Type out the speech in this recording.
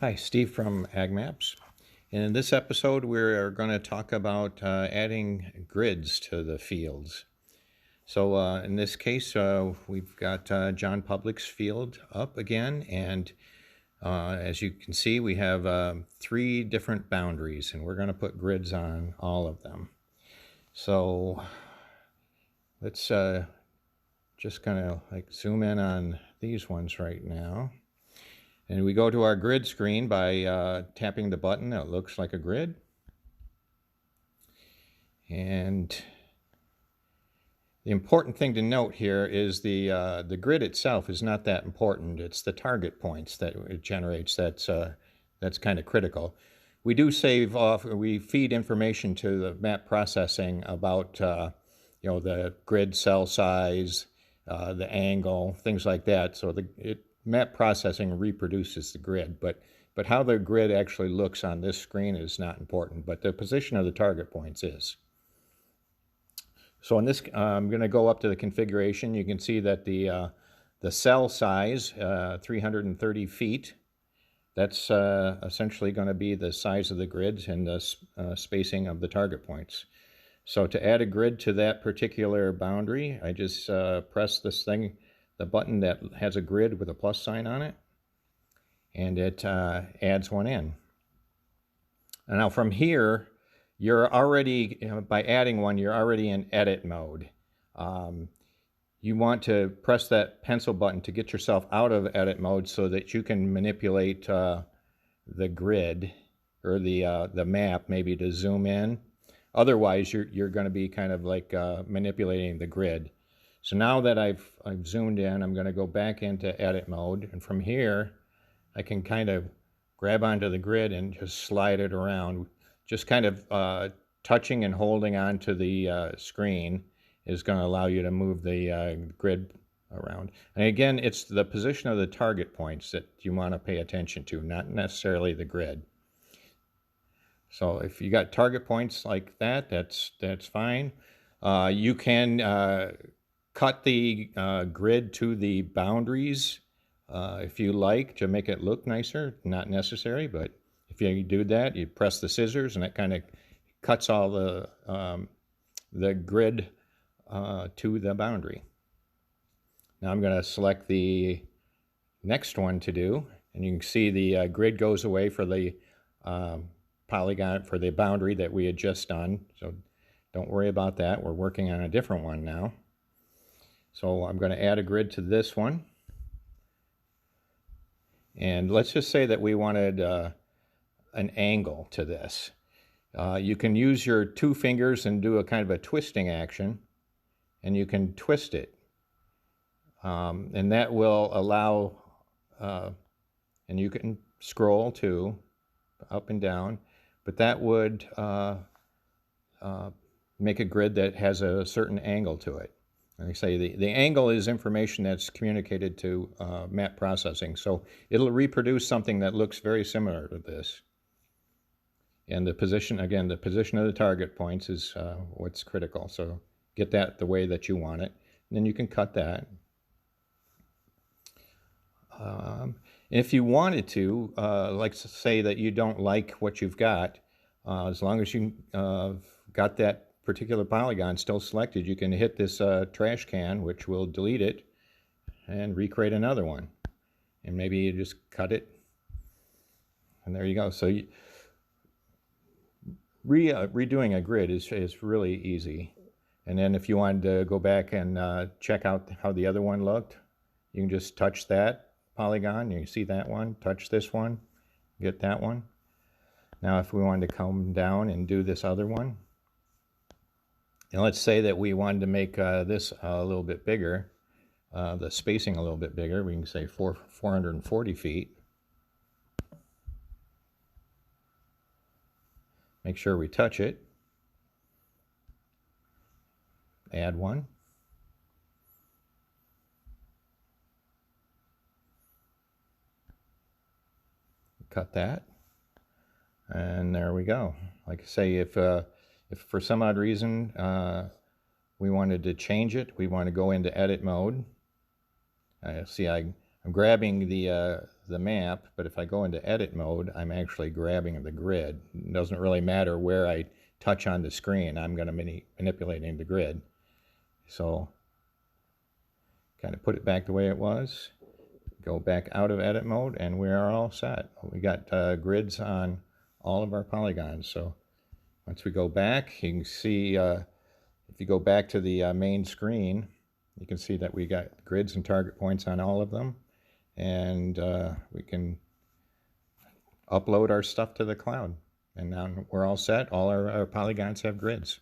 Hi, Steve from AgMaps. And in this episode, we're going to talk about adding grids to the fields. So in this case, we've got John Public's field up again. And as you can see, we have 3 different boundaries, and we're going to put grids on all of them. So let's just kind of zoom in on these ones right now. And we go to our grid screen by tapping the button that looks like a grid. And the important thing to note here is the grid itself is not that important. It's the target points that it generates that's kind of critical. We do save off, we feed information to the map processing about the grid cell size, the angle, things like that. So map processing reproduces the grid, but how the grid actually looks on this screen is not important, but the position of the target points is. So in this, I'm going to go up to the configuration. You can see that the cell size, 330 feet, that's essentially going to be the size of the grids and the spacing of the target points. So to add a grid to that particular boundary, I just press this thing, the button that has a grid with a plus sign on it, and it adds one in. And now from here, you're already, by adding one, you're already in edit mode. You want to press that pencil button to get yourself out of edit mode so that you can manipulate the grid or the map, maybe to zoom in. Otherwise, you're going to be kind of like manipulating the grid. So now that I've zoomed in, I'm going to go back into edit mode, and from here I can kind of grab onto the grid and just slide it around. Just kind of touching and holding onto the screen is going to allow you to move the grid around. And again, it's the position of the target points that you want to pay attention to, not necessarily the grid. So if you got target points like that, that's fine. You can cut the grid to the boundaries if you like, to make it look nicer. Not necessary, but if you do that, you press the scissors and it kind of cuts all the grid to the boundary. Now I'm going to select the next one to do, and you can see the grid goes away for the polygon, for the boundary that we had just done. So don't worry about that. We're working on a different one now. So I'm going to add a grid to this one. And let's just say that we wanted an angle to this. You can use your 2 fingers and do a kind of a twisting action, and you can twist it. And that will allow, and you can scroll too, up and down, but that would make a grid that has a certain angle to it. Like I say, the angle is information that's communicated to map processing. So it'll reproduce something that looks very similar to this. And the position, again, the position of the target points is what's critical. So get that the way that you want it. And then you can cut that. If you wanted to, like say that you don't like what you've got, as long as you got that particular polygon still selected, you can hit this trash can, which will delete it and recreate another one. And maybe you just cut it, and there you go. So redoing a grid is really easy. And then if you wanted to go back and check out how the other one looked, you can just touch that polygon. You can see that one, touch this one, get that one. Now if we wanted to come down and do this other one, and let's say that we wanted to make this a little bit bigger, the spacing a little bit bigger. We can say 440 feet. Make sure we touch it. Add one. Cut that. And there we go. Like I say, if for some odd reason we wanted to change it, we want to go into edit mode. See, I'm grabbing the the map, but if I go into edit mode, I'm actually grabbing the grid. It doesn't really matter where I touch on the screen, I'm going to be manipulating the grid. So kind of put it back the way it was, go back out of edit mode, and we are all set. We got grids on all of our polygons. So once we go back, you can see if you go back to the main screen, you can see that we got grids and target points on all of them, and we can upload our stuff to the cloud. And now we're all set. All our polygons have grids.